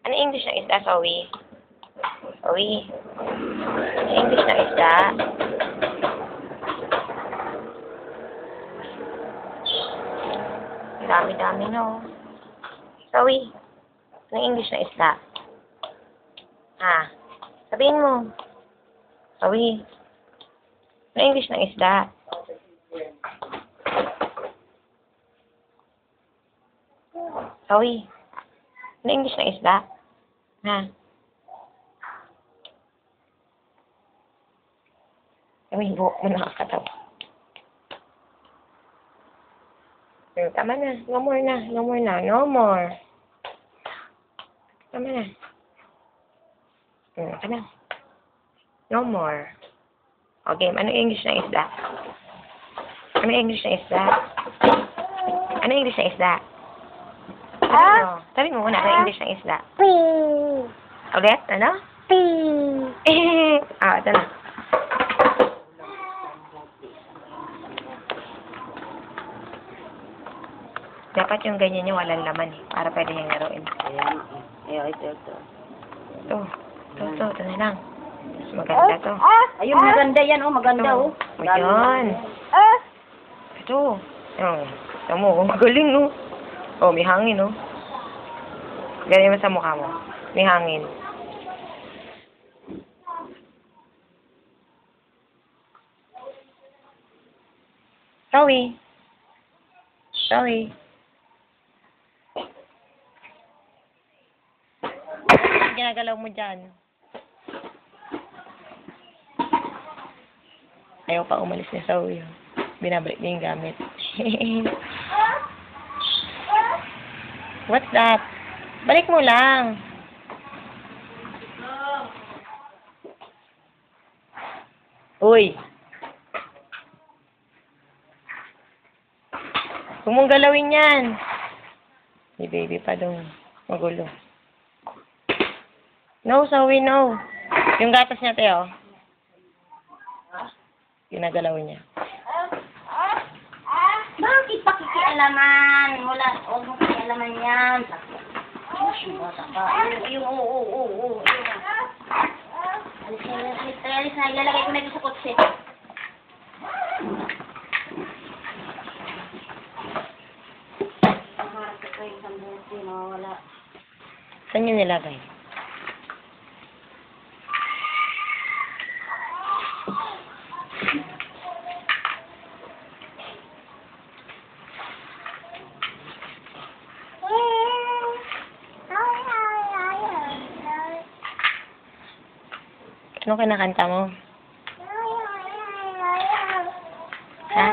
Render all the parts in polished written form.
Ano English ng isda, Zoe? Zoe? Ano English ng isda? Ang dami-dami, no? Zoe? Ano English ng isda? Ha? Sabihin mo. Zoe? Ano English ng isda? Zoe? Ano English ng isda? Ha? Ay, buhok mo nakakatawa. Tama na. No more na. No more na. No more. Tama na. Tama. No more. Okay, ano English ng isda? Ano English ng isda? Ano English ng isda? Sabi mo muna, ano English ng isda? Ulit? Ano? Ito na. Dapat yung ganyan niya walang laman eh. Para pwede niyang laruin. Ayan. Ito. Ito na lang. Mas maganda to. Ayun, maganda yan, oh. Maganda, oh. Ayan. Ito. Ito mo, galing, no? Oh, may hangin, no? Ganyan mo sa mukha mo. May hangin. Zoe. Ano ginagalaw mo dyan? Ayaw pa umalis ni Zoe. Binabalik niya yung gamit. What's that? Balik mo lang. Uy. Huwag mong galawin yan. May baby pa doon. Magulo. No, Zoe, no. Yung gatas niya, Teo. Ginagalawin niya. Bakit pakikialaman? Huwag mo pakialaman yan. Oo. Alis na. Ilalagay ko na ito sa kotse. Saan yun nilagay? Ano kinakanta mo? Ha?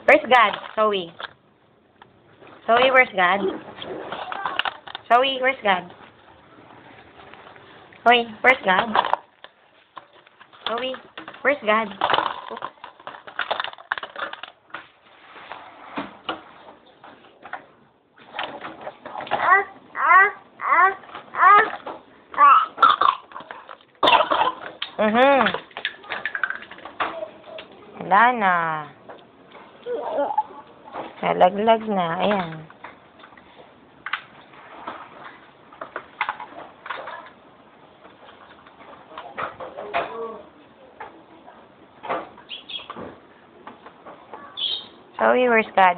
Where's God? Zoe. Zoe, where's God? Zoe, where's God? Zoe, where's God? Zoe, where's God? Wala na. Nalaglag na. Ayan. Zoe, where's God?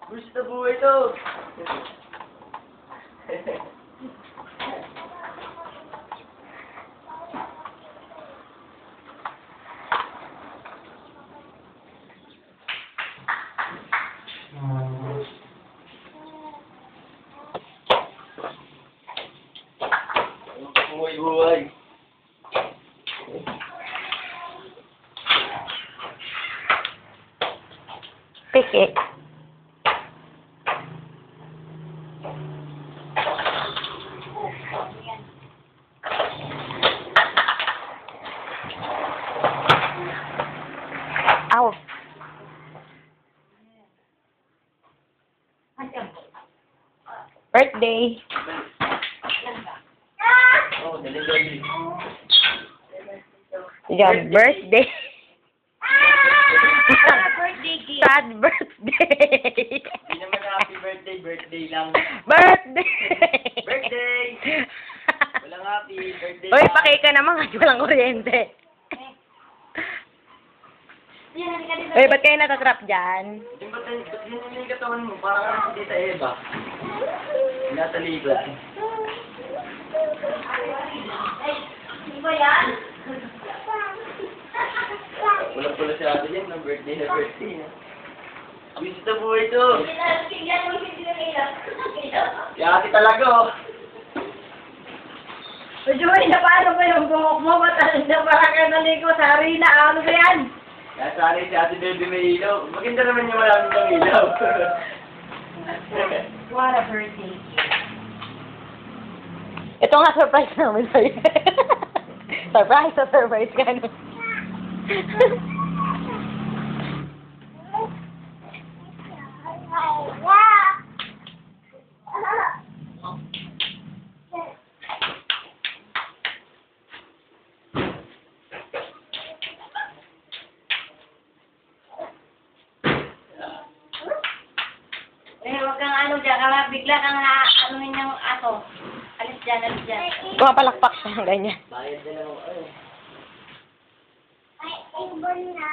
Gusto buhay to. Buhay. Piki. ako. Birthday. Oh, dali-dali. Yan, birthday. Birthday gift. Sad birthday. Hindi naman happy birthday, birthday lang. Birthday. Birthday! Walang happy birthday. Uy, pakika naman kasi walang kuryente. Yan, halika dito. Uy, ba't kayo natatrap dyan? Ba't yun yung katawan mo? Parang si Tita Eva. Nasa likod. Ay, hindi ba yan? Pula-pula si ate yan ng birthday na birthday. Wish na buhay to. Tingnan mo, hindi na ilaw. Si ate talaga oh. Joey, na paano ba yung bungok mo? Mataas na parang ka naligo sa harina. Ano ba yan? Kaya sana si ate baby may ilaw. Maganda naman yung maraming pang ilaw. What a birthday. Ito nga surprise namin sa'yo. Surprise sa surprise ka na. Huwag kang ano dyan. Bigla kang anuhin yung aso. Alis dyan, alis dyan. Pumapalakpak siya ng ganyan. Bayad na lang ako. Ay, ay, na.